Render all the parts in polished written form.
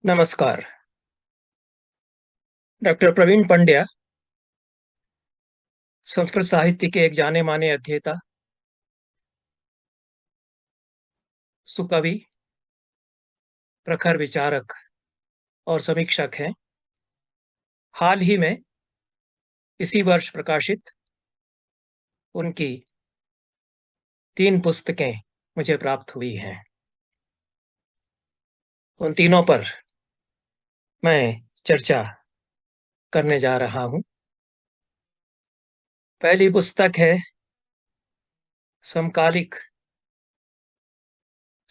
नमस्कार। डॉक्टर प्रवीण पंड्या संस्कृत साहित्य के एक जाने-माने अध्येता, सुकवि, प्रखर विचारक और समीक्षक हैं। हाल ही में इसी वर्ष प्रकाशित उनकी 3 पुस्तकें मुझे प्राप्त हुई हैं। उन तीनों पर मैं चर्चा करने जा रहा हूँ। पहली पुस्तक है समकालिक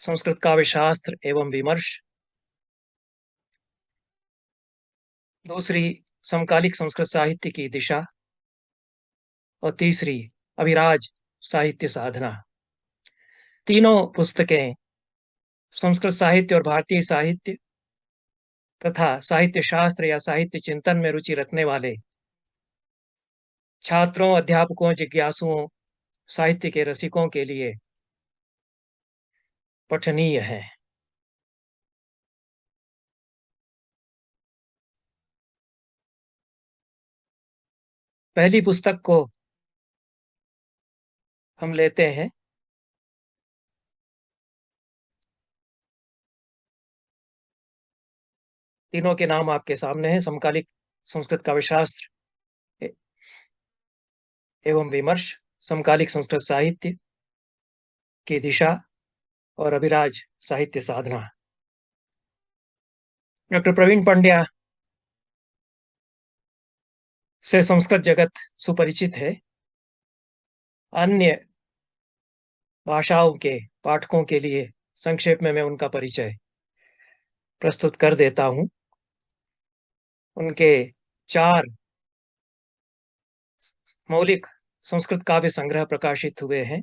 संस्कृत काव्य शास्त्र एवं विमर्श। दूसरी समकालिक संस्कृत साहित्य की दिशा और तीसरी अभिराज साहित्य साधना। तीनों पुस्तकें संस्कृत साहित्य और भारतीय साहित्य तथा साहित्य शास्त्र या साहित्य चिंतन में रुचि रखने वाले छात्रों, अध्यापकों, जिज्ञासुओं, साहित्य के रसिकों के लिए पठनीय हैं। पहली पुस्तक को हम लेते हैं। तीनों के नाम आपके सामने हैं। समकालिक संस्कृत काव्यशास्त्र एवं विमर्श, समकालिक संस्कृत साहित्य की दिशा और अभिराज साहित्य साधना। डॉक्टर प्रवीण पंड्या से संस्कृत जगत सुपरिचित है। अन्य भाषाओं के पाठकों के लिए संक्षेप में मैं उनका परिचय प्रस्तुत कर देता हूँ। उनके 4 मौलिक संस्कृत काव्य संग्रह प्रकाशित हुए हैं।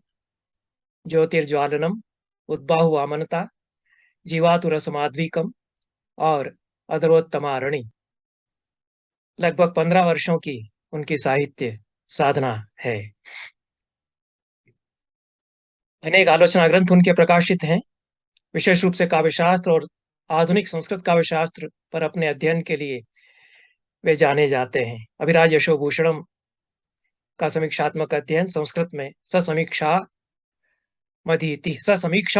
ज्योतिर्ज्वालनम, उद्बाहु वामनता, जीवातुरसमाध्वीकम और अधरोत्तमारणी। लगभग 15 वर्षों की उनकी साहित्य साधना है। अनेक आलोचना ग्रंथ उनके प्रकाशित हैं। विशेष रूप से काव्यशास्त्र और आधुनिक संस्कृत काव्यशास्त्र पर अपने अध्ययन के लिए वे जाने जाते हैं। अभिराज यशोभूषणम का समीक्षात्मक अध्ययन संस्कृत में समीक्षम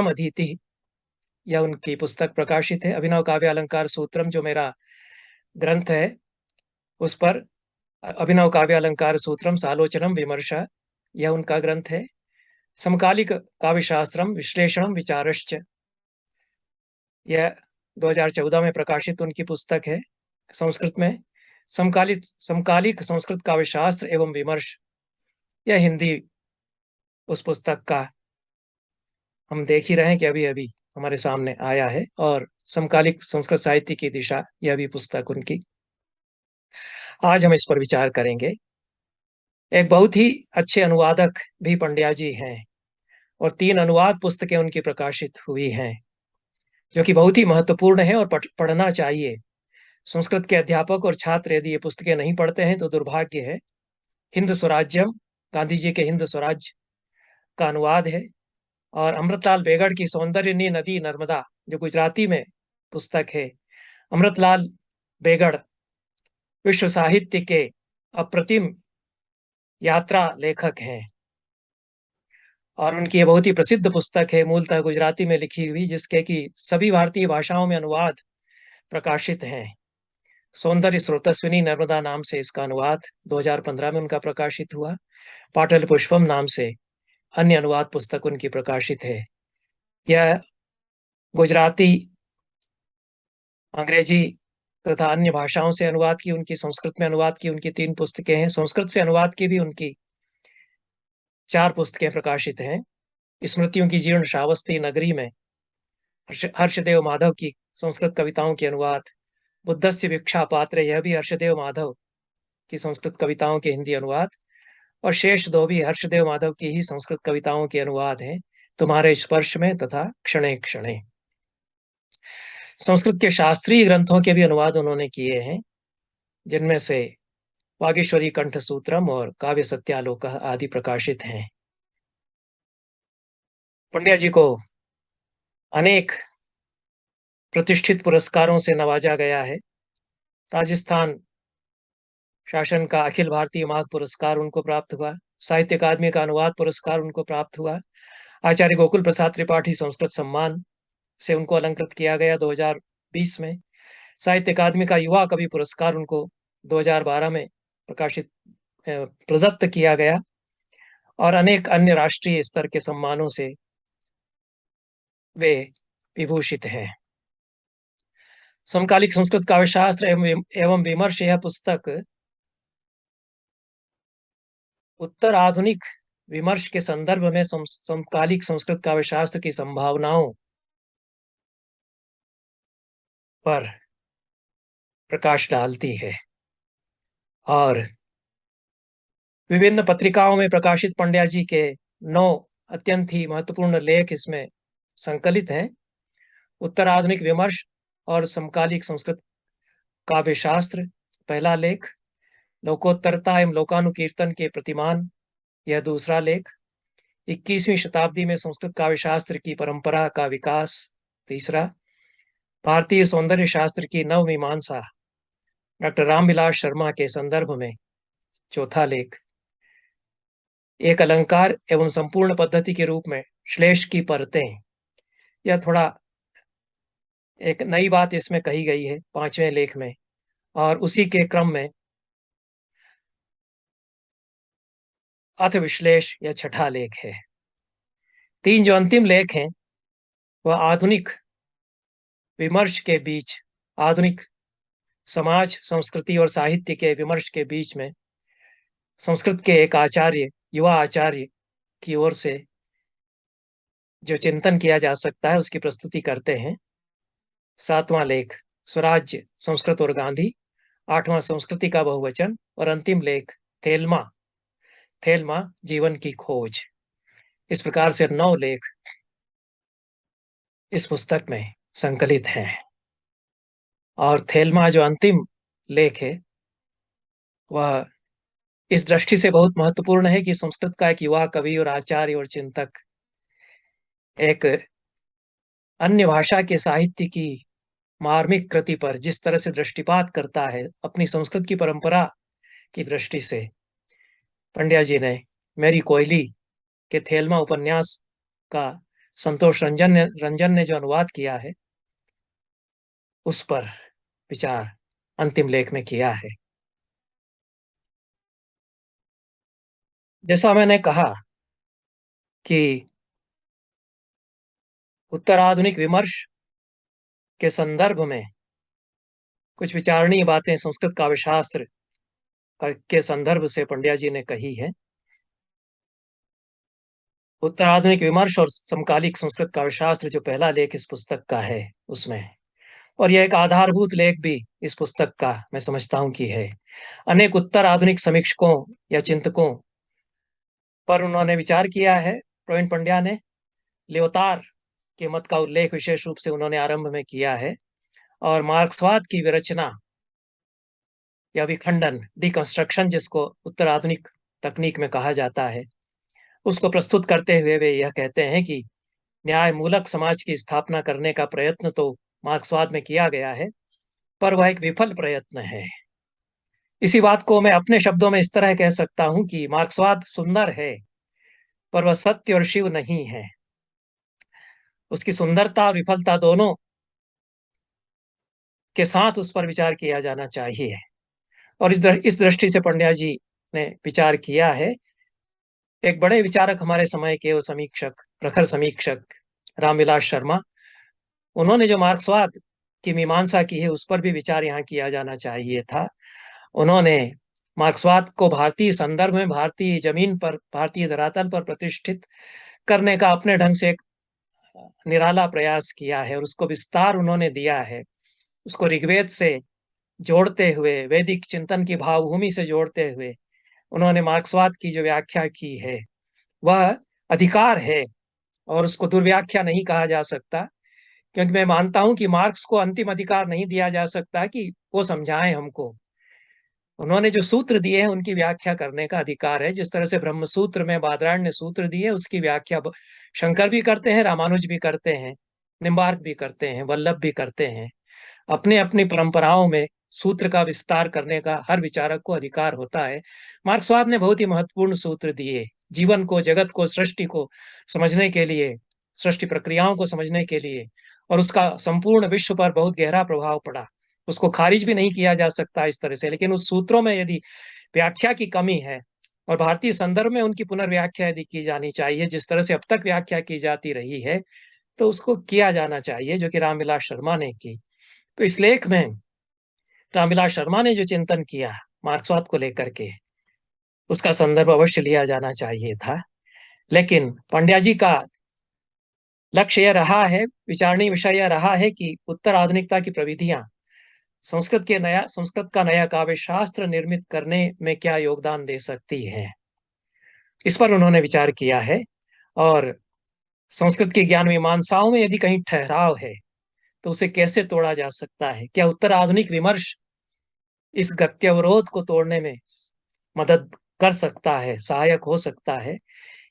अधीति, यह उनकी पुस्तक प्रकाशित है। अभिनव काव्य अलंकार सूत्रम जो मेरा ग्रंथ है, उस पर अभिनव काव्य अलंकार सूत्रम सालोचनम विमर्श, यह उनका ग्रंथ है। समकालिक काव्यशास्त्रम विश्लेषणम विचारश्च, यह 2014 में प्रकाशित उनकी पुस्तक है संस्कृत में। समकालिक संस्कृत काव्यशास्त्र एवं विमर्श, यह हिंदी उस पुस्तक का हम देख ही रहे हैं कि अभी अभी हमारे सामने आया है। और समकालिक संस्कृत साहित्य की दिशा, यह भी पुस्तक उनकी। आज हम इस पर विचार करेंगे। एक बहुत ही अच्छे अनुवादक भी पंड्या जी हैं और 3 अनुवाद पुस्तकें उनकी प्रकाशित हुई हैं, जो कि बहुत ही महत्वपूर्ण है और पढ़ना चाहिए। संस्कृत के अध्यापक और छात्र यदि ये पुस्तकें नहीं पढ़ते हैं तो दुर्भाग्य है। हिंद स्वराज्यम, गांधी जी के हिंद स्वराज का अनुवाद है। और अमृतलाल बेगड़ की सौंदर्यनी नदी नर्मदा, जो गुजराती में पुस्तक है। अमृतलाल बेगड़ विश्व साहित्य के अप्रतिम यात्रा लेखक हैं और उनकी ये बहुत ही प्रसिद्ध पुस्तक है, मूलतः गुजराती में लिखी हुई, जिसके कि सभी भारतीय भाषाओं में अनुवाद प्रकाशित हैं। सौंदर्य स्रोतस्विनी नर्मदा नाम से इसका अनुवाद 2015 में उनका प्रकाशित हुआ। पाटल पुष्पम नाम से अन्य अनुवाद पुस्तक उनकी प्रकाशित है। यह गुजराती, अंग्रेजी तथा अन्य भाषाओं से अनुवाद की उनकी, संस्कृत में अनुवाद की उनकी 3 पुस्तकें हैं। संस्कृत से अनुवाद की भी उनकी 4 पुस्तकें प्रकाशित हैं। स्मृतियों की जीर्ण श्रावस्ती नगरी में हर्षदेव माधव की संस्कृत कविताओं के अनुवाद। बुद्धस्य भिक्षा पात्र, यह भी हर्षदेव माधव की संस्कृत कविताओं के हिंदी अनुवाद। और शेष 2 भी हर्षदेव माधव की ही संस्कृत कविताओं के अनुवाद हैं, तुम्हारे स्पर्श में तथा क्षणे क्षणे। संस्कृत के शास्त्रीय ग्रंथों के भी अनुवाद उन्होंने किए हैं, जिनमें से वागीश्वरी कंठ सूत्रम और काव्य सत्यालोक आदि प्रकाशित हैं। पंड्या जी को अनेक प्रतिष्ठित पुरस्कारों से नवाजा गया है। राजस्थान शासन का अखिल भारतीय माघ पुरस्कार उनको प्राप्त हुआ। साहित्य अकादमी का अनुवाद पुरस्कार उनको प्राप्त हुआ। आचार्य गोकुल प्रसाद त्रिपाठी संस्कृत सम्मान से उनको अलंकृत किया गया 2020 में। साहित्य अकादमी का युवा कवि पुरस्कार उनको 2012 में प्रदत्त किया गया और अनेक अन्य राष्ट्रीय स्तर के सम्मानों से वे विभूषित हैं। समकालिक संस्कृत काव्यशास्त्र एवं विमर्श यह पुस्तक उत्तर आधुनिक विमर्श के संदर्भ में समकालिक संस्कृत काव्यशास्त्र की संभावनाओं पर प्रकाश डालती है और विभिन्न पत्रिकाओं में प्रकाशित पंड्या जी के 9 अत्यंत ही महत्वपूर्ण लेख इसमें संकलित हैं। उत्तर आधुनिक विमर्श और समकालिक संस्कृत काव्यशास्त्र पहला लेख, लोकोत्तरता एवं लोकानुकीर्तन के प्रतिमान यह दूसरा लेख, 21वीं शताब्दी में संस्कृत काव्यशास्त्र की परंपरा का विकास तीसरा, भारतीय सौंदर्य शास्त्र की नवमीमांसा डॉक्टर रामविलास शर्मा के संदर्भ में चौथा लेख, एक अलंकार एवं संपूर्ण पद्धति के रूप में श्लेष की परतें, यह थोड़ा एक नई बात इसमें कही गई है 5वें लेख में। और उसी के क्रम में अर्थ विश्लेष यह छठा लेख है। 3 जो अंतिम लेख हैं वह आधुनिक विमर्श के बीच, आधुनिक समाज, संस्कृति और साहित्य के विमर्श के बीच में संस्कृत के एक आचार्य, युवा आचार्य की ओर से जो चिंतन किया जा सकता है उसकी प्रस्तुति करते हैं। 7वां लेख स्वराज्य, संस्कृत और गांधी, 8वां संस्कृति का बहुवचन और अंतिम लेख थेलमा, थेलमा जीवन की खोज। इस प्रकार से 9 लेख इस पुस्तक में संकलित हैं और थेलमा जो अंतिम लेख है वह इस दृष्टि से बहुत महत्वपूर्ण है कि संस्कृत का एक युवा कवि और आचार्य और चिंतक एक अन्य भाषा के साहित्य की मार्मिक कृति पर जिस तरह से दृष्टिपात करता है अपनी संस्कृत की परंपरा की दृष्टि से, पंड्या जी ने मेरी कोयली के थेलमा उपन्यास का संतोष रंजन ने जो अनुवाद किया है उस पर विचार अंतिम लेख में किया है। जैसा मैंने कहा कि उत्तर आधुनिक विमर्श के संदर्भ में कुछ विचारणीय बातें संस्कृत काव्यशास्त्र के संदर्भ से पंड्या जी ने कही है। उत्तर आधुनिक विमर्श और समकालिक संस्कृत काव्यशास्त्र जो पहला लेख इस पुस्तक का है उसमें, और यह एक आधारभूत लेख भी इस पुस्तक का मैं समझता हूं कि है। अनेक उत्तर आधुनिक समीक्षकों या चिंतकों पर उन्होंने विचार किया है। प्रवीण पंड्या ने लियोतार के मत का उल्लेख विशेष रूप से उन्होंने आरंभ में किया है और मार्क्सवाद की विरचना या विखंडन, डिकंस्ट्रक्शन जिसको उत्तर आधुनिक तकनीक में कहा जाता है, उसको प्रस्तुत करते हुए वे यह कहते हैं कि न्याय मूलक समाज की स्थापना करने का प्रयत्न तो मार्क्सवाद में किया गया है पर वह एक विफल प्रयत्न है। इसी बात को मैं अपने शब्दों में इस तरह कह सकता हूं कि मार्क्सवाद सुंदर है पर वह सत्य और शिव नहीं है। उसकी सुंदरता और विफलता दोनों के साथ उस पर विचार किया जाना चाहिए और इस दृष्टि से पंड्या जी ने विचार किया है। एक बड़े विचारक हमारे समय के वो समीक्षक, प्रखर समीक्षक रामविलास शर्मा, उन्होंने जो मार्क्सवाद की मीमांसा की है उस पर भी विचार यहाँ किया जाना चाहिए था। उन्होंने मार्क्सवाद को भारतीय संदर्भ में, भारतीय जमीन पर, भारतीय धरातल पर प्रतिष्ठित करने का अपने ढंग से एक निराला प्रयास किया है और उसको विस्तार उन्होंने दिया है। उसको ऋग्वेद से जोड़ते हुए, वैदिक चिंतन की भावभूमि से जोड़ते हुए उन्होंने मार्क्सवाद की जो व्याख्या की है वह अधिकार है और उसको दुर्व्याख्या नहीं कहा जा सकता, क्योंकि मैं मानता हूं कि मार्क्स को अंतिम अधिकार नहीं दिया जा सकता कि वो समझाएं हमको। उन्होंने जो सूत्र दिए हैं उनकी व्याख्या करने का अधिकार है। जिस तरह से ब्रह्म सूत्र में बादरायण ने सूत्र दिए उसकी व्याख्या शंकर भी करते हैं, रामानुज भी करते हैं। निम्बार्क भी करते हैं, वल्लभ भी करते हैं। अपने अपनी परंपराओं में सूत्र का विस्तार करने का हर विचारक को अधिकार होता है। मार्क्सवाद ने बहुत ही महत्वपूर्ण सूत्र दिए, जीवन को, जगत को, सृष्टि को समझने के लिए, सृष्टि प्रक्रियाओं को समझने के लिए, और उसका संपूर्ण विश्व पर बहुत गहरा प्रभाव पड़ा। उसको खारिज भी नहीं किया जा सकता इस तरह से, लेकिन उस सूत्रों में यदि व्याख्या की कमी है और भारतीय संदर्भ में उनकी पुनर्व्याख्या यदि की जानी चाहिए, जिस तरह से अब तक व्याख्या की जाती रही है, तो उसको किया जाना चाहिए, जो कि रामविलास शर्मा ने की। तो इस लेख में रामविलास शर्मा ने जो चिंतन किया मार्क्सवाद को लेकर के, उसका संदर्भ अवश्य लिया जाना चाहिए था। लेकिन पंड्या जी का लक्ष्य यह रहा है, विचारणीय विषय यह रहा है कि उत्तर आधुनिकता की प्रविधियां संस्कृत का नया काव्य शास्त्र निर्मित करने में क्या योगदान दे सकती है। इस पर उन्होंने विचार किया है। और संस्कृत की ज्ञान मीमांसाओं में यदि कहीं ठहराव है तो उसे कैसे तोड़ा जा सकता है। क्या उत्तर आधुनिक विमर्श इस गत्यवरोध को तोड़ने में मदद कर सकता है, सहायक हो सकता है।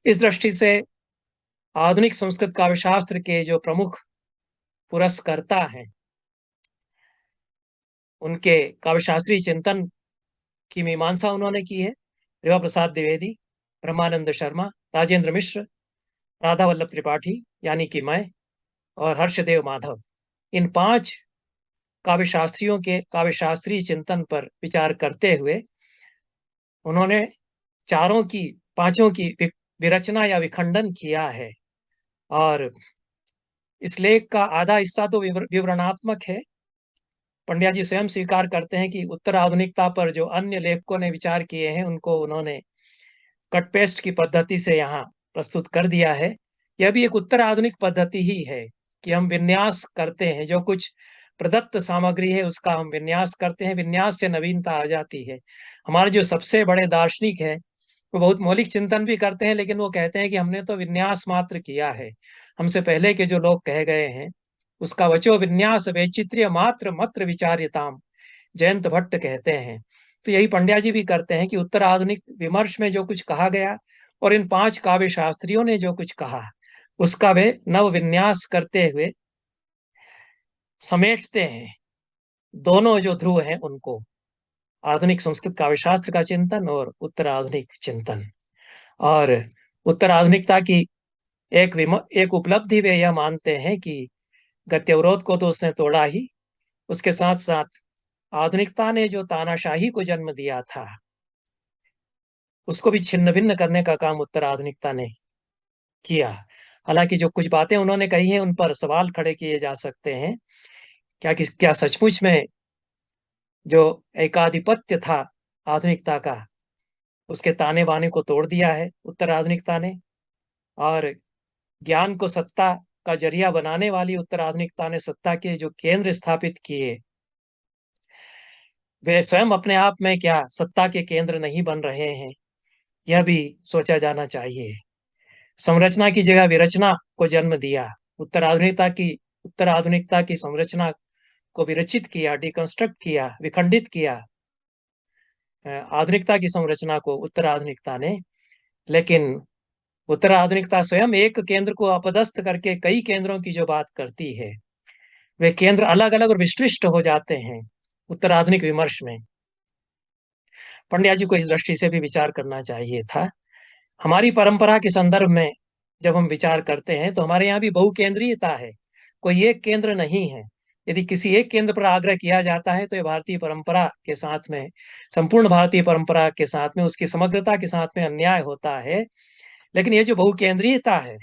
इस दृष्टि से आधुनिक संस्कृत काव्यशास्त्र के जो प्रमुख पुरस्कर्ता हैं, उनके काव्यशास्त्रीय चिंतन की मीमांसा उन्होंने की है। रेवा प्रसाद द्विवेदी, ब्रह्मानंद शर्मा, राजेंद्र मिश्र, राधा वल्लभ त्रिपाठी यानी कि मैं, और हर्षदेव माधव, इन 5 काव्यशास्त्रियों के काव्यशास्त्रीय चिंतन पर विचार करते हुए उन्होंने पांचों की विरचना या विखंडन किया है। और इस लेख का आधा हिस्सा तो विवरणात्मक है। पंड्या जी स्वयं स्वीकार करते हैं कि उत्तर आधुनिकता पर जो अन्य लेखकों ने विचार किए हैं, उनको उन्होंने कट पेस्ट की पद्धति से यहाँ प्रस्तुत कर दिया है। यह भी एक उत्तर आधुनिक पद्धति ही है कि हम विन्यास करते हैं, जो कुछ प्रदत्त सामग्री है उसका हम विन्यास करते हैं, विन्यास से नवीनता आ जाती है। हमारे जो सबसे बड़े दार्शनिक है वो बहुत मौलिक चिंतन भी करते हैं, लेकिन वो कहते हैं कि हमने तो विन्यास मात्र किया है। हमसे पहले के जो लोग कह गए हैं उसका वचो विन्यास वैचित्र्य मात्र मत्र विचार्यताम, जयंत भट्ट कहते हैं। तो यही पंड्या जी भी करते हैं कि उत्तर आधुनिक विमर्श में जो कुछ कहा गया और इन 5 काव्य शास्त्रियों ने जो कुछ कहा, उसका वे नव विन्यास करते हुए समेटते हैं दोनों जो ध्रुव हैं उनको, आधुनिक संस्कृत काव्यशास्त्र का चिंतन और उत्तर आधुनिक चिंतन। और उत्तर आधुनिकता की एक उपलब्धि वे यह मानते हैं कि गत्यवरोध को तो उसने तोड़ा ही, उसके साथ साथ आधुनिकता ने जो तानाशाही को जन्म दिया था उसको भी छिन्न भिन्न करने का काम उत्तर आधुनिकता ने किया। हालांकि जो कुछ बातें उन्होंने कही हैं उन पर सवाल खड़े किए जा सकते हैं। क्या सचमुच में जो एकाधिपत्य था आधुनिकता का, उसके ताने बाने को तोड़ दिया है उत्तर आधुनिकता ने, और ज्ञान को सत्ता का जरिया बनाने वाली उत्तर आधुनिकता ने सत्ता के जो केंद्र स्थापित किए, वे स्वयं अपने आप में क्या सत्ता के केंद्र नहीं बन रहे हैं, यह भी सोचा जाना चाहिए। संरचना की जगह विरचना को जन्म दिया। उत्तर आधुनिकता की संरचना को विरचित किया, डिकंस्ट्रक्ट किया, विखंडित किया आधुनिकता की संरचना को उत्तर आधुनिकता ने। लेकिन उत्तर आधुनिकता स्वयं एक केंद्र को अपदस्थ करके कई केंद्रों की जो बात करती है, वे केंद्र अलग अलग और विशिष्ट हो जाते हैं उत्तर आधुनिक विमर्श में। पंड्या जी को इस दृष्टि से भी विचार करना चाहिए था। हमारी परंपरा के संदर्भ में जब हम विचार करते हैं तो हमारे यहाँ भी बहुकेंद्रीयता है, कोई एक केंद्र नहीं है। यदि किसी एक केंद्र पर आग्रह किया जाता है तो ये भारतीय परंपरा के साथ में, संपूर्ण भारतीय परंपरा के साथ में, उसकी समग्रता के साथ में अन्याय होता है। लेकिन ये जो बहुकेंद्रीयता है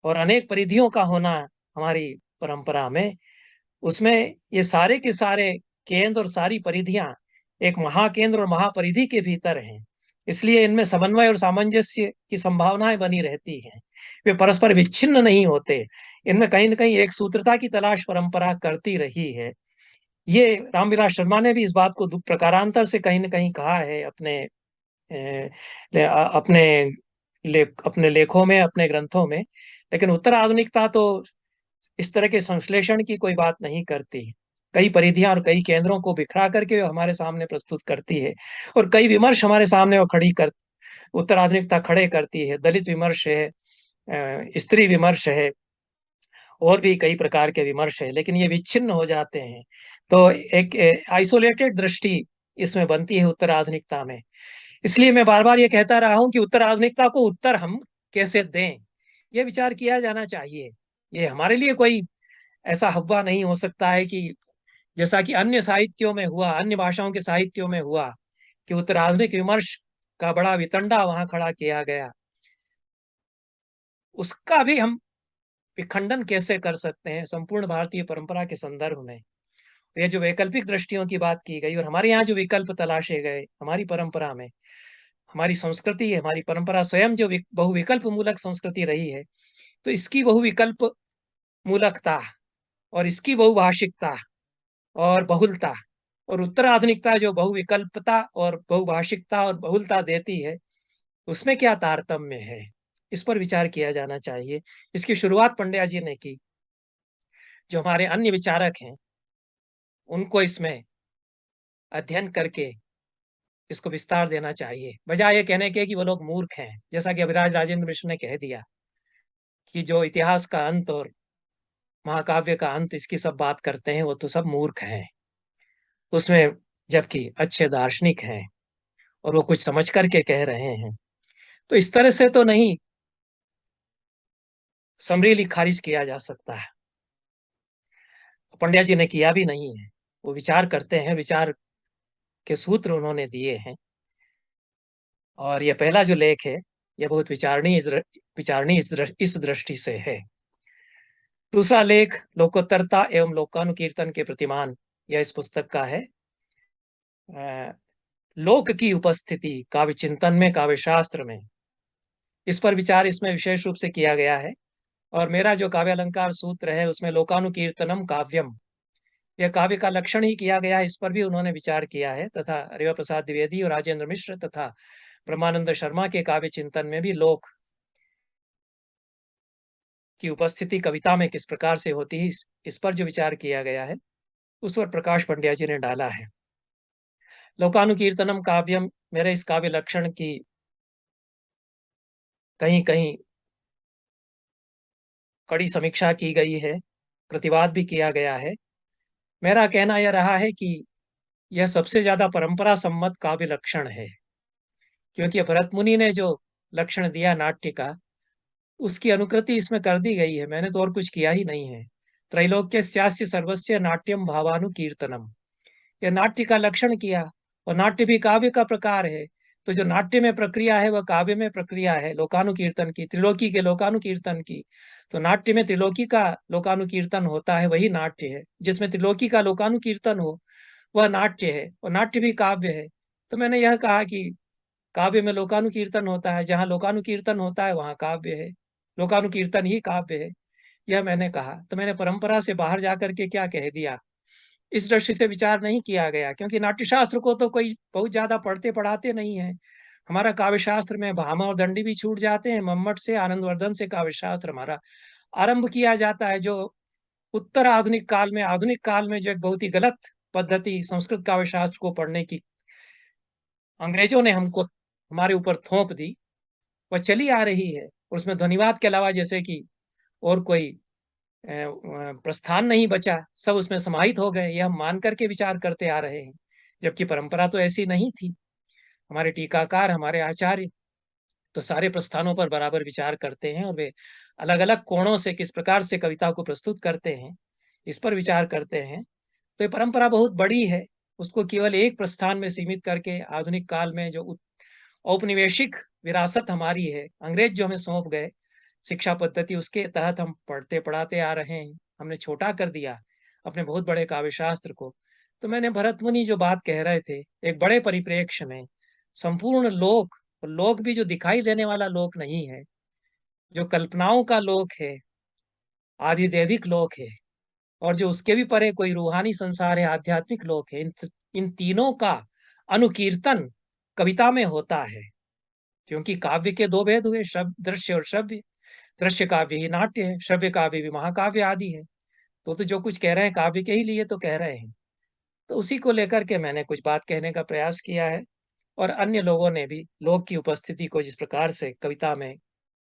और अनेक परिधियों का होना हमारी परंपरा में, उसमें ये सारे के सारे केंद्र और सारी परिधियां एक महाकेंद्र और महापरिधि के भीतर हैं। इसलिए इनमें समन्वय और सामंजस्य की संभावनाएं बनी रहती हैं, वे परस्पर विच्छिन्न नहीं होते। इनमें कहीं न कहीं एक सूत्रता की तलाश परंपरा करती रही है। ये रामविलास शर्मा ने भी इस बात को प्रकारांतर से कहीं न कहीं कहा है अपने अपने लेखों में, अपने ग्रंथों में। लेकिन उत्तर आधुनिकता तो इस तरह के संश्लेषण की कोई बात नहीं करती। कई परिधियां और कई केंद्रों को बिखरा करके वो हमारे सामने प्रस्तुत करती है, और कई विमर्श हमारे सामने वो उत्तर आधुनिकता खड़े करती है। दलित विमर्श है, स्त्री विमर्श है, और भी कई प्रकार के विमर्श है, लेकिन ये विच्छिन्न हो जाते हैं। तो एक आइसोलेटेड दृष्टि इसमें बनती है उत्तर आधुनिकता में। इसलिए मैं बार-बार ये कहता रहा हूँ कि उत्तर आधुनिकता को उत्तर हम कैसे दें, ये विचार किया जाना चाहिए। ये हमारे लिए कोई ऐसा हव्वा नहीं हो सकता है कि जैसा कि अन्य साहित्यों में हुआ, अन्य भाषाओं के साहित्यों में हुआ कि उत्तराधुनिक विमर्श का बड़ा वितंडा वहाँ खड़ा किया गया। उसका भी हम विखंडन कैसे कर सकते हैं संपूर्ण भारतीय परंपरा के संदर्भ में? ये जो वैकल्पिक दृष्टियों की बात की गई और हमारे यहाँ जो विकल्प तलाशे गए, हमारी परंपरा में, हमारी संस्कृति, हमारी परंपरा स्वयं जो बहुविकल्प मूलक संस्कृति रही है, तो इसकी बहुविकल्प मूलकता और इसकी बहुभाषिकता और बहुलता और उत्तर आधुनिकता जो बहुविकल्पता और बहुभाषिकता और बहुलता देती है, उसमें क्या तारतम्य है? इस पर विचार किया जाना चाहिए। इसकी शुरुआत पंड्या जी ने की। जो हमारे अन्य विचारक हैं, उनको इसमें अध्ययन करके इसको विस्तार देना चाहिए। बजाय ये कहने के कि वो लोग मूर्ख हैं, जैसा कि अभिराज राजेंद्र मिश्र ने कह दिया कि जो इतिहास का अंत और महाकाव्य का अंत इसकी सब बात करते हैं, वो तो सब मूर्ख हैं। उसमें जबकि अच्छे दार्शनिक हैं और वो कुछ समझ कर के कह रहे हैं। तो इस तरह से तो नहीं समरीली खारिज किया जा सकता है। पंड्या जी ने किया भी नहीं है। वो विचार करते हैं, विचार के सूत्र उन्होंने दिए हैं और ये पहला जो लेख है, ये बहुत विचारणीय इस दृष्टि से है। दूसरा लेख लोकोत्तरता एवं लोकानुकीर्तन के प्रतिमान, यह इस पुस्तक का है। अ, लोक की उपस्थिति काव्य चिंतन में, काव्य शास्त्र में, इस पर विचार इसमें विशेष रूप से किया गया है। और मेरा जो काव्य अलंकार सूत्र है उसमें लोकानुकीर्तनम काव्यम, यह काव्य का लक्षण ही किया गया है, इस पर भी उन्होंने विचार किया है। तथा रेवा प्रसाद द्विवेदी और राजेंद्र मिश्र तथा ब्रह्मानंद शर्मा के काव्य चिंतन में भी लोक की उपस्थिति कविता में किस प्रकार से होती है, इस पर जो विचार किया गया है, उस पर प्रकाश पंड्या जी ने डाला है। लोकानुकीर्तनम काव्यम, मेरे इस काव्य लक्षण की कहीं कहीं कड़ी समीक्षा की गई है, प्रतिवाद भी किया गया है। मेरा कहना यह रहा है कि यह सबसे ज्यादा परंपरा सम्मत काव्य लक्षण है, क्योंकि भरत मुनि ने जो लक्षण दिया नाट्य का, उसकी अनुकृति इसमें कर दी गई है। मैंने तो और कुछ किया ही नहीं है। त्रैलोक्यस्यास्य सर्वस्य नाट्यम भावानुकीर्तनम, यह नाट्य का लक्षण किया। और नाट्य भी काव्य का प्रकार है, तो जो नाट्य में प्रक्रिया है वह काव्य में प्रक्रिया है लोकानुकीर्तन की, त्रिलोकी के लोकानुकीर्तन की। तो नाट्य में त्रिलोकी का लोकानुकीर्तन होता है, वही नाट्य है। जिसमें त्रिलोकी का लोकानुकीर्तन हो वह नाट्य है, और नाट्य भी काव्य है। तो मैंने यह कहा कि काव्य में लोकानुकीर्तन होता है, जहाँ लोकानुकीर्तन होता है वहाँ काव्य है, लोकानुकीर्तन ही काव्य है, यह मैंने कहा। तो मैंने परंपरा से बाहर जाकर के क्या कह दिया, इस दृष्टि से विचार नहीं किया गया, क्योंकि नाट्यशास्त्र को तो कोई बहुत ज्यादा पढ़ते पढ़ाते नहीं है। हमारा काव्य शास्त्र में भामा और दंडी भी छूट जाते हैं। मम्मट से, आनंदवर्धन से काव्य शास्त्र हमारा आरंभ किया जाता है, जो उत्तर आधुनिक काल में, आधुनिक काल में जो एक बहुत ही गलत पद्धति संस्कृत काव्य शास्त्र को पढ़ने की अंग्रेजों ने हमको हमारे ऊपर थोप दी, वह चली आ रही है। और उसमें ध्वनिवाद के अलावा जैसे कि और कोई प्रस्थान नहीं बचा, सब उसमें समाहित हो गए, यह हम मान करके विचार करते आ रहे हैं। जबकि परंपरा तो ऐसी नहीं थी। हमारे टीकाकार, हमारे आचार्य तो सारे प्रस्थानों पर बराबर विचार करते हैं, और वे अलग अलग कोणों से किस प्रकार से कविता को प्रस्तुत करते हैं, इस पर विचार करते हैं। तो ये परंपरा बहुत बड़ी है। उसको केवल एक प्रस्थान में सीमित करके आधुनिक काल में जो औपनिवेशिक विरासत हमारी है, अंग्रेज जो हमें सौंप गए शिक्षा पद्धति, उसके तहत हम पढ़ते पढ़ाते आ रहे हैं, हमने छोटा कर दिया अपने बहुत बड़े काव्य शास्त्र को। तो मैंने भरत मुनि जो बात कह रहे थे, एक बड़े परिप्रेक्ष्य में संपूर्ण लोक, और लोक भी जो दिखाई देने वाला लोक नहीं है, जो कल्पनाओं का लोक है, आधिदैविक लोक है, और जो उसके भी परे कोई रूहानी संसार है, आध्यात्मिक लोक है, इन तीनों का अनुकीर्तन कविता में होता है। क्योंकि काव्य के दो भेद हुए, शब्द, दृश्य और श्रव्य। दृश्य काव्य ही नाट्य है, श्रव्य काव्य भी महाकाव्य आदि है। तो जो कुछ कह रहे हैं काव्य के ही लिए तो कह रहे हैं। तो उसी को लेकर के मैंने कुछ बात कहने का प्रयास किया है। और अन्य लोगों ने भी लोक की उपस्थिति को जिस प्रकार से कविता में,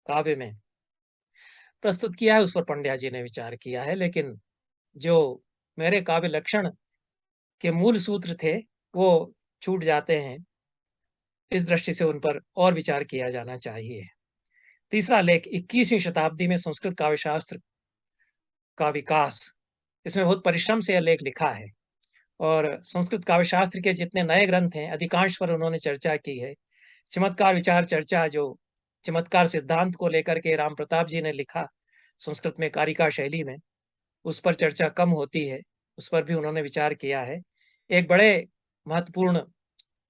काव्य में प्रस्तुत किया है, उस पर पंड्या जी ने विचार किया है। लेकिन जो मेरे काव्य लक्षण के मूल सूत्र थे, वो छूट जाते हैं। इस दृष्टि से उन पर और विचार किया जाना चाहिए। तीसरा लेख 21वीं शताब्दी में संस्कृत काव्यशास्त्र का विकास, इसमें बहुत परिश्रम से यह लेख लिखा है और संस्कृत काव्यशास्त्र के जितने नए ग्रंथ हैं, अधिकांश पर उन्होंने चर्चा की है। चमत्कार विचार चर्चा, जो चमत्कार सिद्धांत को लेकर के राम प्रताप जी ने लिखा संस्कृत में कारिका शैली में, उस पर चर्चा कम होती है, उस पर भी उन्होंने विचार किया है। एक बड़े महत्वपूर्ण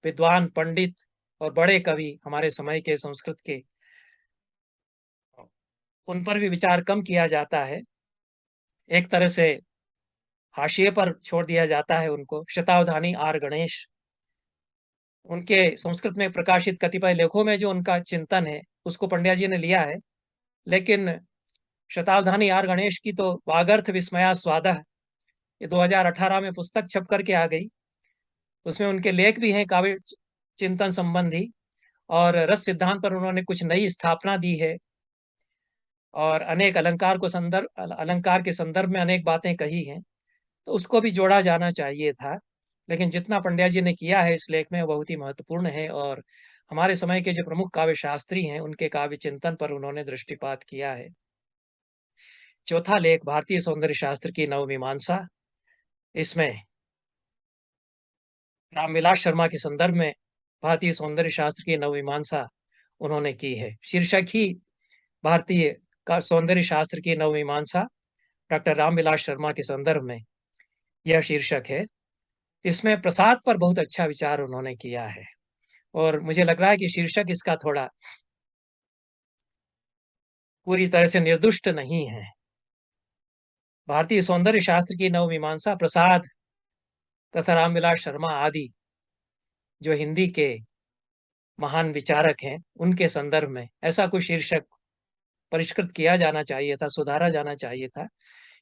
विद्वान, पंडित और बड़े कवि हमारे समय के संस्कृत के, उन पर भी विचार कम किया जाता है। एक तरह से हाशिए पर छोड़ दिया जाता है उनको। शतावधानी आर गणेश, उनके संस्कृत में प्रकाशित कतिपय लेखों में जो उनका चिंतन है, उसको पंड्या जी ने लिया है। लेकिन शतावधानी आर गणेश की तो वागर्थ विस्मयास्वादः, ये 2018 में पुस्तक छप करके आ गई। उसमें उनके लेख भी हैं काव्य चिंतन संबंधी, और रस सिद्धांत पर उन्होंने कुछ नई स्थापना दी है और अनेक अलंकार के संदर्भ में अनेक बातें कही हैं, तो उसको भी जोड़ा जाना चाहिए था। लेकिन जितना पंड्या जी ने किया है इस लेख में, वो बहुत ही महत्वपूर्ण है और हमारे समय के जो प्रमुख काव्य शास्त्री हैं, उनके काव्य चिंतन पर उन्होंने दृष्टिपात किया है। चौथा लेख भारतीय सौंदर्य शास्त्र की नवमीमांसा, इसमें रामविलास शर्मा के संदर्भ में भारतीय सौंदर्य शास्त्र की नवमीमांसा उन्होंने की है। शीर्षक ही भारतीय का सौंदर्य शास्त्र की नवमीमांसा, डॉक्टर रामविलास शर्मा के संदर्भ में यह शीर्षक है। इसमें प्रसाद पर बहुत अच्छा विचार उन्होंने किया है और मुझे लग रहा है कि शीर्षक इसका थोड़ा पूरी तरह से निर्दुष्ट नहीं है। भारतीय सौंदर्य शास्त्र की नवमीमांसा, प्रसाद तथा रामविलास शर्मा आदि जो हिंदी के महान विचारक हैं, उनके संदर्भ में ऐसा कोई शीर्षक परिष्कृत किया जाना चाहिए था, सुधारा जाना चाहिए था,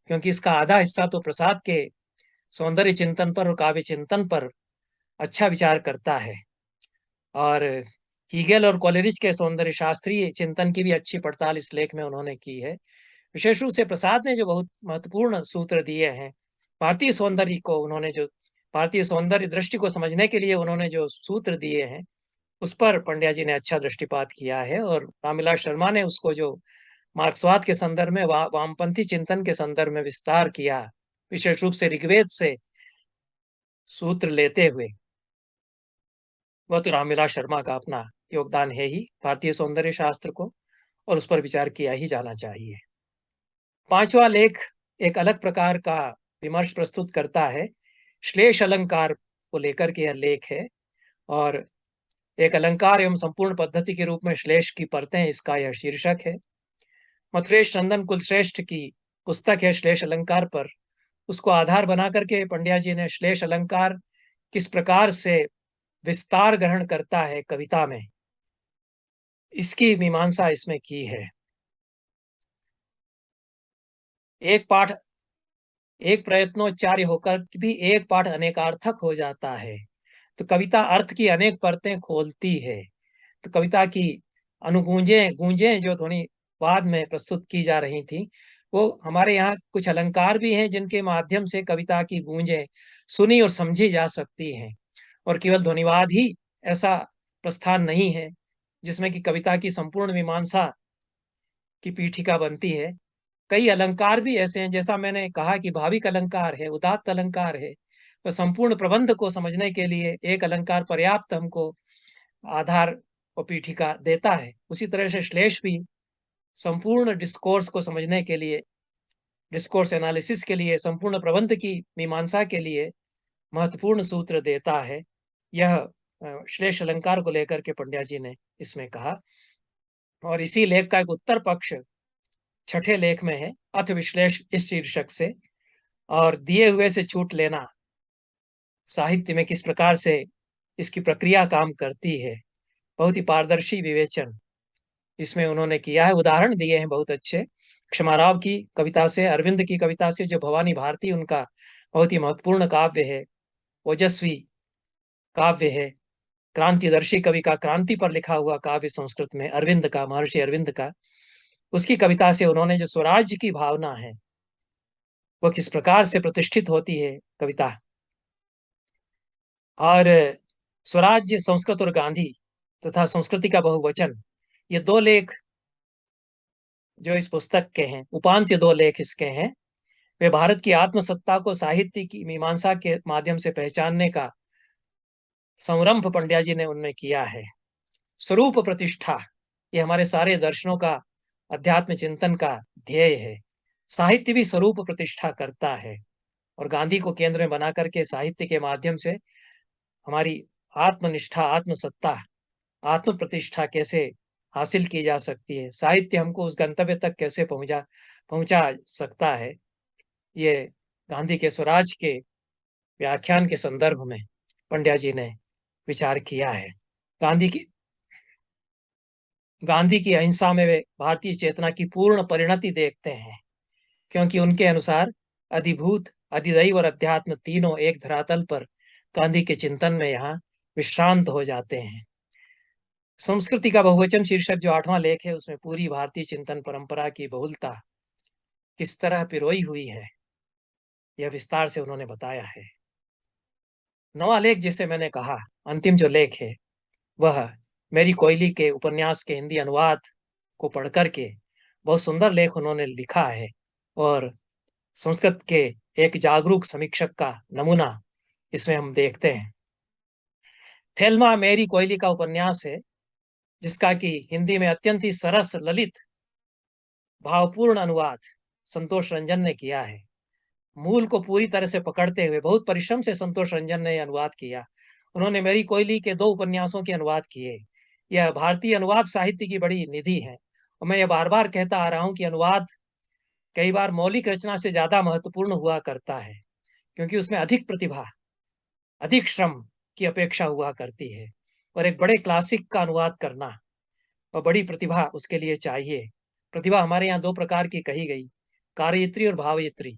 क्योंकि इसका आधा हिस्सा तो प्रसाद के सौंदर्य चिंतन पर और काव्य चिंतन पर अच्छा विचार करता है और हीगेल और कोलेरिज के सौंदर्य शास्त्रीय चिंतन की भी अच्छी पड़ताल इस लेख में उन्होंने की है। विशेष रूप से प्रसाद ने जो बहुत महत्वपूर्ण सूत्र दिए हैं, भारतीय सौंदर्य को उन्होंने जो भारतीय सौंदर्य दृष्टि को समझने के लिए उन्होंने जो सूत्र दिए हैं, उस पर पंड्या जी ने अच्छा दृष्टिपात किया है और रामविलास शर्मा ने उसको जो मार्क्सवाद के संदर्भ में, वामपंथी चिंतन के संदर्भ में विस्तार किया, विशेष रूप से ऋग्वेद से सूत्र लेते हुए, वह तो रामविलास शर्मा का अपना योगदान है ही भारतीय सौंदर्य शास्त्र को, और उस पर विचार किया ही जाना चाहिए। पांचवा लेख एक अलग प्रकार का विमर्श प्रस्तुत करता है। श्लेष अलंकार को लेकर के यह लेख है और एक अलंकार एवं संपूर्ण पद्धति के रूप में श्लेष की परतें, इसका यह शीर्षक है। मथुरेश नंदन कुलश्रेष्ठ की पुस्तक है श्लेष अलंकार पर। उसको आधार बना करके पंड्या जी ने श्लेष अलंकार किस प्रकार से विस्तार ग्रहण करता है कविता में, इसकी मीमांसा इसमें की है। एक पाठ एक प्रयत्नोच्चार्य होकर भी एक पाठ अनेकार्थक हो जाता है, तो कविता अर्थ की अनेक परतें खोलती है। तो कविता की गूंजें जो ध्वनि बाद में प्रस्तुत की जा रही थी, वो हमारे यहाँ कुछ अलंकार भी हैं जिनके माध्यम से कविता की गूंजें सुनी और समझी जा सकती हैं, और केवल ध्वनिवाद ही ऐसा प्रस्थान नहीं है जिसमें कि कविता की संपूर्ण मीमांसा की पीठिका बनती है। कई अलंकार भी ऐसे हैं, जैसा मैंने कहा कि भाविक अलंकार है, उदात्त अलंकार है, तो संपूर्ण प्रबंध को समझने के लिए एक अलंकार पर्याप्त हमको आधार और पीठिका देता है। उसी तरह से श्लेष भी संपूर्ण डिस्कोर्स को समझने के लिए, डिस्कोर्स एनालिसिस के लिए, संपूर्ण प्रबंध की मीमांसा के लिए महत्वपूर्ण सूत्र देता है। यह श्लेष अलंकार को लेकर के पंड्या जी ने इसमें कहा। और इसी लेख का एक उत्तर पक्ष छठे लेख में है, अथ विश्लेष इस शीर्षक से, और दिए हुए से छूट लेना साहित्य में किस प्रकार से इसकी प्रक्रिया काम करती है, बहुत ही पारदर्शी विवेचन इसमें उन्होंने किया है। उदाहरण दिए हैं बहुत अच्छे, क्षमाराव की कविता से, अरविंद की कविता से, जो भवानी भारती उनका बहुत ही महत्वपूर्ण काव्य है, ओजस्वी काव्य है, क्रांतिदर्शी कवि का, क्रांति पर लिखा हुआ काव्य संस्कृत में, अरविंद का, महर्षि अरविंद का। उसकी कविता से उन्होंने जो स्वराज्य की भावना है, वो किस प्रकार से प्रतिष्ठित होती है कविता। और स्वराज्य, संस्कृत और गांधी तथा संस्कृति का बहुवचन, ये 2 लेख जो इस पुस्तक के हैं, उपांत्य 2 लेख इसके हैं, वे भारत की आत्मसत्ता को साहित्य की मीमांसा के माध्यम से पहचानने का संरंभ पंड्या जी ने उनमें किया है। स्वरूप प्रतिष्ठा, ये हमारे सारे दर्शनों का, अध्यात्म चिंतन का ध्येय है। साहित्य भी स्वरूप प्रतिष्ठा करता है और गांधी को केंद्र में बना करके साहित्य के माध्यम से हमारी आत्मनिष्ठा, आत्मसत्ता, आत्म प्रतिष्ठा कैसे हासिल की जा सकती है, साहित्य हमको उस गंतव्य तक कैसे पहुंचा सकता है, ये गांधी के स्वराज के व्याख्यान के संदर्भ में पंड्या जी ने विचार किया है। गांधी की गांधी की अहिंसा में वे भारतीय चेतना की पूर्ण परिणति देखते हैं, क्योंकि उनके अनुसार अधिभूत, अधिदैव और अध्यात्म तीनों एक धरातल पर गांधी के चिंतन में यहाँ विश्रांत हो जाते हैं। संस्कृति का बहुवचन शीर्षक जो 8वां लेख है, उसमें पूरी भारतीय चिंतन परंपरा की बहुलता किस तरह पिरोई हुई है, यह विस्तार से उन्होंने बताया है। 9वां लेख जिसे मैंने कहा, अंतिम जो लेख है, वह मेरी कोयली के उपन्यास के हिंदी अनुवाद को पढ़ करके बहुत सुंदर लेख उन्होंने लिखा है और संस्कृत के एक जागरूक समीक्षक का नमूना इसमें हम देखते हैं। थेल्मा मेरी कोयली का उपन्यास है, जिसका कि हिंदी में अत्यंत ही सरस, ललित, भावपूर्ण अनुवाद संतोष रंजन ने किया है। मूल को पूरी तरह से पकड़ते हुए बहुत परिश्रम से संतोष रंजन ने अनुवाद किया। उन्होंने मेरी कोयली के 2 उपन्यासों के अनुवाद किए। यह भारतीय अनुवाद साहित्य की बड़ी निधि है और मैं यह बार बार कहता आ रहा हूं कि अनुवाद कई बार मौलिक रचना से ज्यादा महत्वपूर्ण हुआ करता है, क्योंकि उसमें अधिक प्रतिभा, अधिक श्रम की अपेक्षा हुआ करती है और एक बड़े क्लासिक का अनुवाद करना और बड़ी प्रतिभा उसके लिए चाहिए। प्रतिभा हमारे यहाँ 2 प्रकार की कही गई, कार्यित्री और भावयित्री।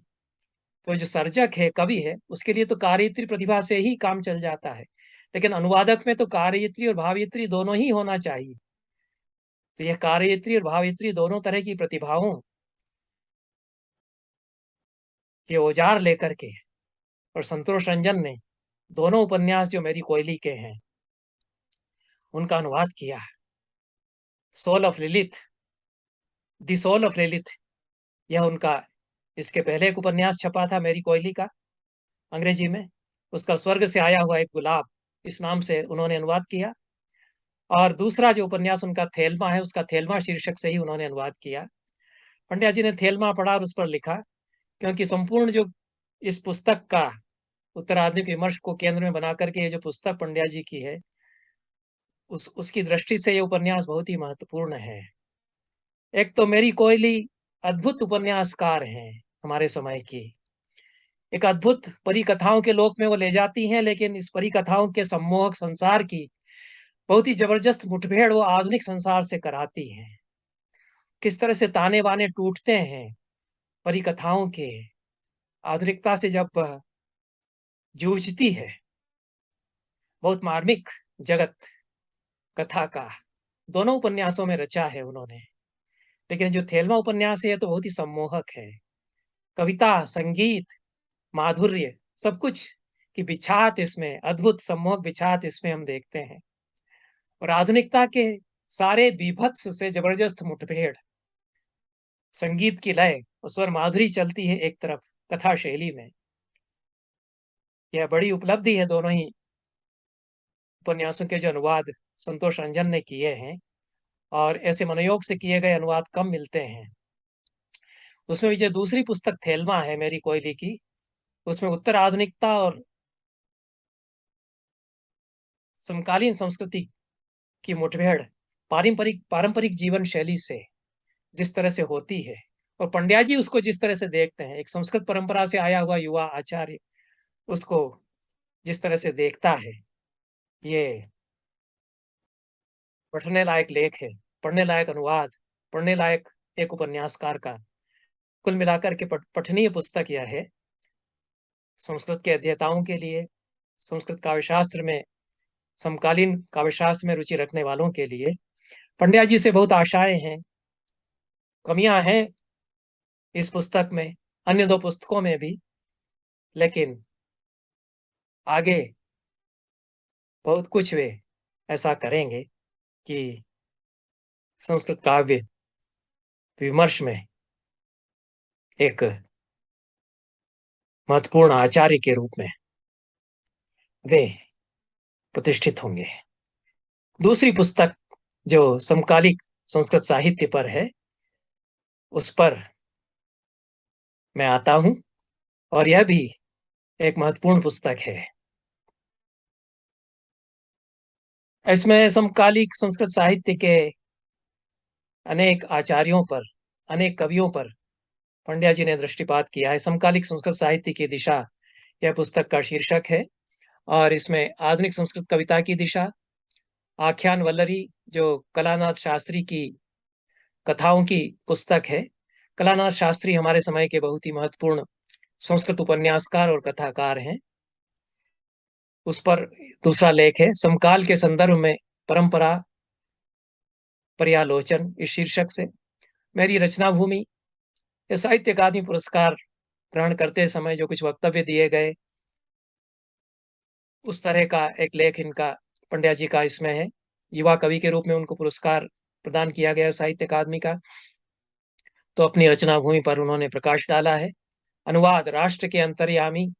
तो जो सर्जक है, कवि है, उसके लिए तो कार्यित्री प्रतिभा से ही काम चल जाता है, लेकिन अनुवादक में तो कार्यित्री और भावयित्री दोनों ही होना चाहिए। तो यह कार्यित्री और भावयित्री दोनों तरह की प्रतिभाओं के औजार लेकर के और संतोष रंजन ने दोनों उपन्यास जो मेरी कोयली के हैं, उनका अनुवाद किया है। Soul of Lilith, the soul of Lilith, यह उनका, इसके पहले एक उपन्यास छपा था मेरी कोयली का अंग्रेजी में, उसका स्वर्ग से आया हुआ एक गुलाब, इस नाम से उन्होंने अनुवाद किया। और दूसरा जो उपन्यास उनका थेल्मा है, उसका थेल्मा शीर्षक से ही उन्होंने अनुवाद किया। पंड्या जी ने थेल्मा पढ़ा और उस पर लिखा, क्योंकि संपूर्ण जो इस पुस्तक का उत्तराधुनिक विमर्श को केंद्र में बना करके ये जो पुस्तक पंड्या जी की है, उसकी दृष्टि से ये उपन्यास बहुत ही महत्वपूर्ण है। एक तो मेरी कोयली अद्भुत उपन्यासकार हैं हमारे समय की, एक अद्भुत परिकथाओं के लोक में वो ले जाती हैं, लेकिन इस परिकथाओं के सम्मोहक संसार की बहुत ही जबरदस्त मुठभेड़ वो आधुनिक संसार से कराती हैं। किस तरह से ताने बाने टूटते हैं परिकथाओं के, आधुनिकता से जब वह जूझती है। बहुत मार्मिक जगत कथा का दोनों उपन्यासों में रचा है उन्होंने, लेकिन जो थेल्मा उपन्यास है तो बहुत ही सम्मोहक है। कविता, संगीत, माधुर्य, सब कुछ की बिछात इसमें, अद्भुत सम्मोहक बिछात इसमें हम देखते हैं। और आधुनिकता के सारे बीभत्स से जबरदस्त मुठभेड़, संगीत की लय और स्वर माधुरी चलती है एक तरफ कथा शैली में। यह बड़ी उपलब्धि है दोनों ही उपन्यासों के जो अनुवाद संतोष रंजन ने किए हैं, और ऐसे मनोयोग से किए गए अनुवाद कम मिलते हैं। उसमें भी जो दूसरी पुस्तक थेल्मा है मेरी कोयली की, उसमें उत्तर आधुनिकता और समकालीन संस्कृति की मुठभेड़ पारंपरिक पारंपरिक जीवन शैली से जिस तरह से होती है, और पंड्या जी उसको जिस तरह से देखते हैं, एक संस्कृत परंपरा से आया हुआ युवा आचार्य उसको जिस तरह से देखता है, ये पढ़ने लायक लेख है, पढ़ने लायक अनुवाद, पढ़ने लायक एक उपन्यासकार का कुल मिलाकर के पठनीय पुस्तक यह है संस्कृत के अध्येताओं के लिए, संस्कृत काव्यशास्त्र में, समकालीन काव्यशास्त्र में रुचि रखने वालों के लिए। पंड्या जी से बहुत आशाएं हैं कमियां हैं इस पुस्तक में, अन्य दो पुस्तकों में भी, लेकिन आगे बहुत कुछ वे ऐसा करेंगे कि संस्कृत काव्य विमर्श में एक महत्वपूर्ण आचार्य के रूप में वे प्रतिष्ठित होंगे। दूसरी पुस्तक जो समकालिक संस्कृत साहित्य पर है, उस पर मैं आता हूं, और यह भी एक महत्वपूर्ण पुस्तक है। इसमें समकालिक संस्कृत साहित्य के अनेक आचार्यों पर, अनेक कवियों पर पंड्या जी ने दृष्टिपात किया है। समकालिक संस्कृत साहित्य की दिशा, यह पुस्तक का शीर्षक है। और इसमें आधुनिक संस्कृत कविता की दिशा, आख्यान वल्लरी जो कलानाथ शास्त्री की कथाओं की पुस्तक है। कलानाथ शास्त्री हमारे समय के बहुत ही महत्वपूर्ण संस्कृत उपन्यासकार और कथाकार हैं। उस पर दूसरा लेख है, समकाल के संदर्भ में परंपरा पर्यालोचन, इस शीर्षक से। मेरी रचना भूमि, यह साहित्य अकादमी पुरस्कार ग्रहण करते समय जो कुछ वक्तव्य दिए गए, उस तरह का एक लेख इनका, पंड्या जी का इसमें है। युवा कवि के रूप में उनको पुरस्कार प्रदान किया गया साहित्य अकादमी का, तो अपनी रचना भूमि पर उन्होंने प्रकाश डाला है। अनुवाद, राष्ट्र के अंतर्यामी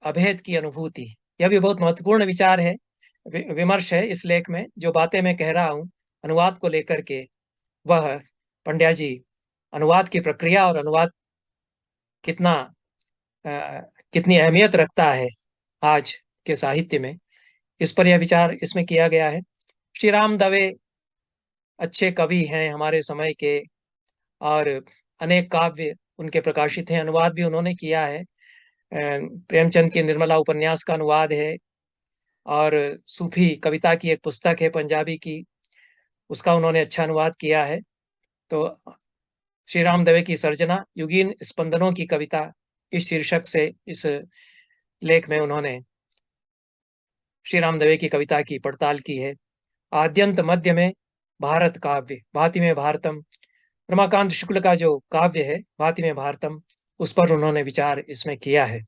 अभेद की अनुभूति, यह भी बहुत महत्वपूर्ण विचार है, विमर्श है इस लेख में। जो बातें मैं कह रहा हूँ अनुवाद को लेकर के, वह पंड्या जी अनुवाद की प्रक्रिया और अनुवाद कितना अ, कितनी अहमियत रखता है आज के साहित्य में, इस पर यह विचार इसमें किया गया है। श्री राम दवे अच्छे कवि हैं हमारे समय के, और अनेक काव्य उनके प्रकाशित हैं, अनुवाद भी उन्होंने किया है। प्रेमचंद की निर्मला उपन्यास का अनुवाद है, और सूफी कविता की एक पुस्तक है पंजाबी की, उसका उन्होंने अच्छा अनुवाद किया है। तो श्री राम दवे की सर्जना, युगीन स्पंदनों की कविता, इस शीर्षक से इस लेख में उन्होंने श्री राम दवे की कविता की पड़ताल की है। आद्यंत मध्य में भारत काव्य, भाति में भारतम, रमाकांत शुक्ल का जो काव्य है भाति में भारतम, उस पर उन्होंने विचार इसमें किया है।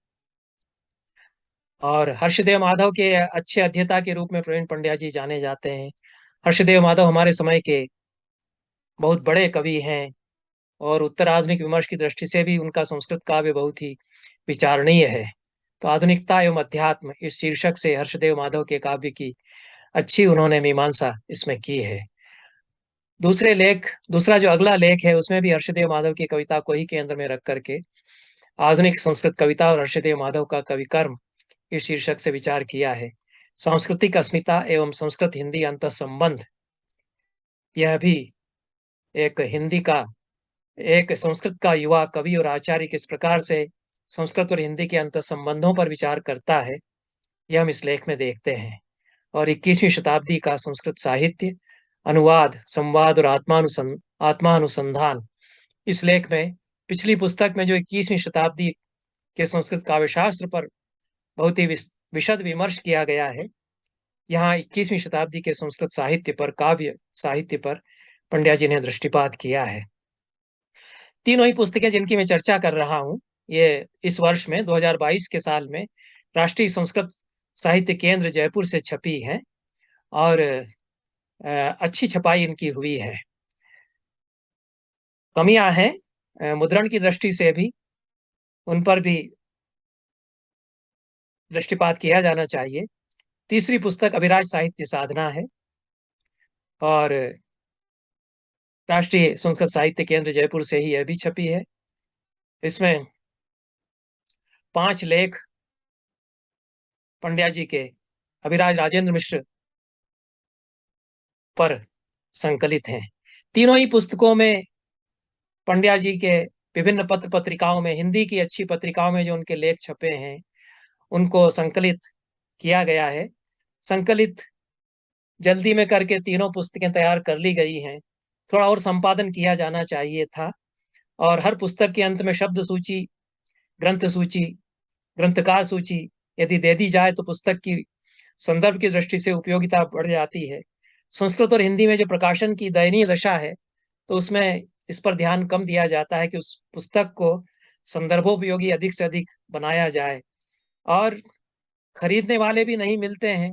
और हर्षदेव माधव के अच्छे अध्येता के रूप में प्रवीण पंड्या जी जाने जाते हैं। हर्षदेव माधव हमारे समय के बहुत बड़े कवि हैं, और उत्तर आधुनिक विमर्श की दृष्टि से भी उनका संस्कृत काव्य बहुत ही विचारणीय है। तो आधुनिकता एवं अध्यात्म, इस शीर्षक से हर्षदेव माधव के काव्य की अच्छी उन्होंने मीमांसा इसमें की है। दूसरा जो अगला लेख है, उसमें भी हर्षदेव माधव की कविता को ही केंद्र में रख करके आधुनिक संस्कृत कविता और हर्षदेव माधव का कवि कर्म, इस शीर्षक से विचार किया है। सांस्कृतिक अस्मिता एवं संस्कृत हिंदी अंत संबंध, यह भी एक हिंदी का, एक संस्कृत का युवा कवि और आचार्य किस प्रकार से संस्कृत और हिंदी के अंत संबंधों पर विचार करता है, यह हम इस लेख में देखते हैं। और 21वीं शताब्दी का संस्कृत साहित्य, अनुवाद, संवाद और आत्मानुसंधान, इस लेख में, पिछली पुस्तक में जो 21वीं शताब्दी के संस्कृत काव्यशास्त्र पर बहुत ही विशद विमर्श किया गया है, यहाँ 21वीं शताब्दी के संस्कृत साहित्य पर, काव्य साहित्य पर पंड्या जी ने दृष्टिपात किया है। तीनों ही पुस्तकें जिनकी मैं चर्चा कर रहा हूँ, ये इस वर्ष में 2022 के साल में राष्ट्रीय संस्कृत साहित्य केंद्र जयपुर से छपी है, और अच्छी छपाई इनकी हुई है। कमियां हैं मुद्रण की दृष्टि से भी, उन पर भी दृष्टिपात किया जाना चाहिए। तीसरी पुस्तक अभिराज साहित्य साधना है, और राष्ट्रीय संस्कृत साहित्य केंद्र जयपुर से ही यह भी छपी है। इसमें 5 लेख पंड्या जी के अभिराज राजेंद्र मिश्र पर संकलित हैं। तीनों ही पुस्तकों में पंड्या जी के विभिन्न पत्र पत्रिकाओं में, हिंदी की अच्छी पत्रिकाओं में जो उनके लेख छपे हैं, उनको संकलित किया गया है। संकलित जल्दी में करके तीनों पुस्तकें तैयार कर ली गई हैं, थोड़ा और संपादन किया जाना चाहिए था। और हर पुस्तक के अंत में शब्द सूची, ग्रंथ सूची, ग्रंथकार सूची यदि दे दी जाए तो पुस्तक की संदर्भ की दृष्टि से उपयोगिता बढ़ जाती है। संस्कृत और हिंदी में जो प्रकाशन की दयनीय दशा है, तो उसमें इस पर ध्यान कम दिया जाता है कि उस पुस्तक को संदर्भोपयोगी अधिक से अधिक बनाया जाए। और खरीदने वाले भी नहीं मिलते हैं,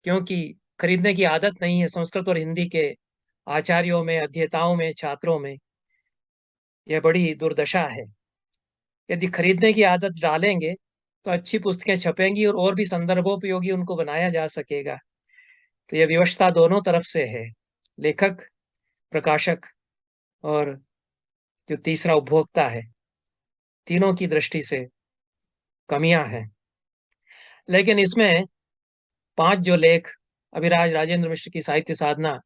क्योंकि खरीदने की आदत नहीं है संस्कृत और हिंदी के आचार्यों में, अध्येताओं में, छात्रों में। यह बड़ी दुर्दशा है। यदि खरीदने की आदत डालेंगे, तो अच्छी पुस्तकें छपेंगी और भी संदर्भोपयोगी उनको बनाया जा सकेगा। तो यह विवशता दोनों तरफ से है, लेखक, प्रकाशक और जो तीसरा उपभोक्ता है, तीनों की दृष्टि से कमियां हैं। लेकिन इसमें 5 जो लेख अभिराज राजेंद्र मिश्र की साहित्य साधना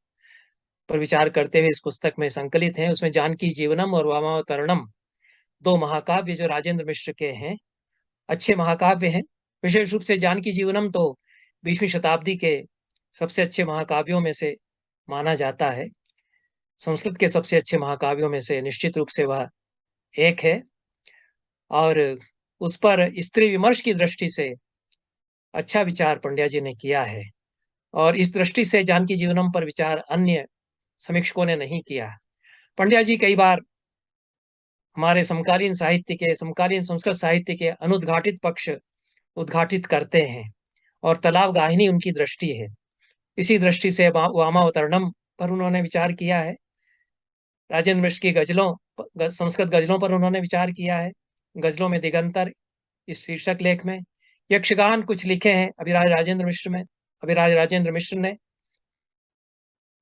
पर विचार करते हुए इस पुस्तक में संकलित हैं, उसमें जानकी जीवनम और वामावतरणम 2 महाकाव्य जो राजेंद्र मिश्र के हैं, अच्छे महाकाव्य हैं। विशेष रूप से जानकी जीवनम तो 20वीं शताब्दी के सबसे अच्छे महाकाव्यों में से माना जाता है। संस्कृत के सबसे अच्छे महाकाव्यों में से निश्चित रूप से वह एक है। और उस पर स्त्री विमर्श की दृष्टि से अच्छा विचार पंड्या जी ने किया है, और इस दृष्टि से जानकी जीवनम पर विचार अन्य समीक्षकों ने नहीं किया। पंड्या जी कई बार हमारे समकालीन संस्कृत साहित्य के अनुद्घाटित पक्ष उद्घाटित करते हैं, और तालाब गाहिनी उनकी दृष्टि है। इसी दृष्टि से वामावतरणम पर उन्होंने विचार किया है। राजेंद्र मिश्र की संस्कृत गजलों पर उन्होंने विचार किया है। गजलों में दिगंतर इस शीर्षक लेख में यक्षगान कुछ लिखे हैं अभिराज राजेंद्र मिश्र ने,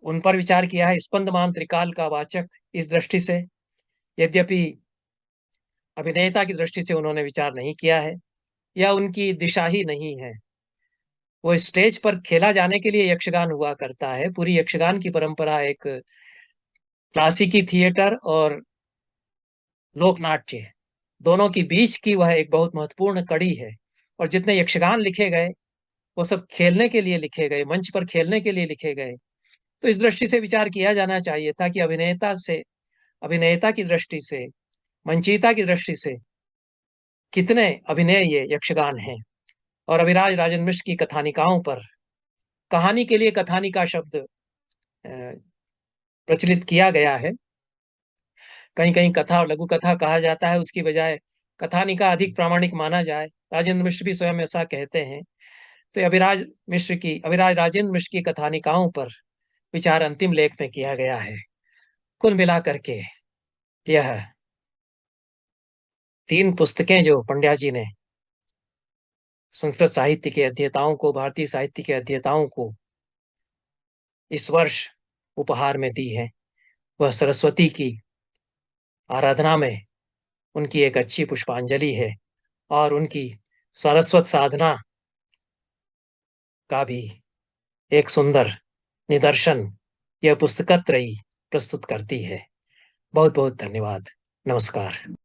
उन पर विचार किया है। स्पंदमान त्रिकाल का वाचक इस दृष्टि से, यद्यपि अभिनेता की दृष्टि से उन्होंने विचार नहीं किया है, या उनकी दिशा ही नहीं है। वो स्टेज पर खेला जाने के लिए यक्षगान हुआ करता है। पूरी यक्षगान की परंपरा एक क्लासिकी थिएटर और लोकनाट्य दोनों की बीच की वह एक बहुत महत्वपूर्ण कड़ी है। और जितने यक्षगान लिखे गए, वो सब खेलने के लिए लिखे गए, मंच पर खेलने के लिए लिखे गए। तो इस दृष्टि से विचार किया जाना चाहिए था कि अभिनेता की दृष्टि से, मंचीयता की दृष्टि से कितने अभिनय ये यक्षगान हैं। और अभिराज राजेंद्र मिश्र की कथानिकाओं पर, कहानी के लिए कथानिका शब्द प्रचलित किया गया है। कहीं कहीं कथा और लघु कथा कहा जाता है, उसकी बजाय कथानिका अधिक प्रामाणिक माना जाए। राजेंद्र मिश्र भी स्वयं ऐसा कहते हैं। तो अभिराज राजेंद्र मिश्र की कथानिकाओं पर विचार अंतिम लेख में किया गया है। कुल मिलाकर के यह 3 पुस्तकें जो पंड्या जी ने संस्कृत साहित्य के अध्येताओं को, भारतीय साहित्य के अध्येताओं को इस वर्ष उपहार में दी है, वह सरस्वती की आराधना में उनकी एक अच्छी पुष्पांजलि है, और उनकी सारस्वत साधना का भी एक सुंदर निदर्शन यह पुस्तकत्रयी प्रस्तुत करती है। बहुत बहुत धन्यवाद। नमस्कार।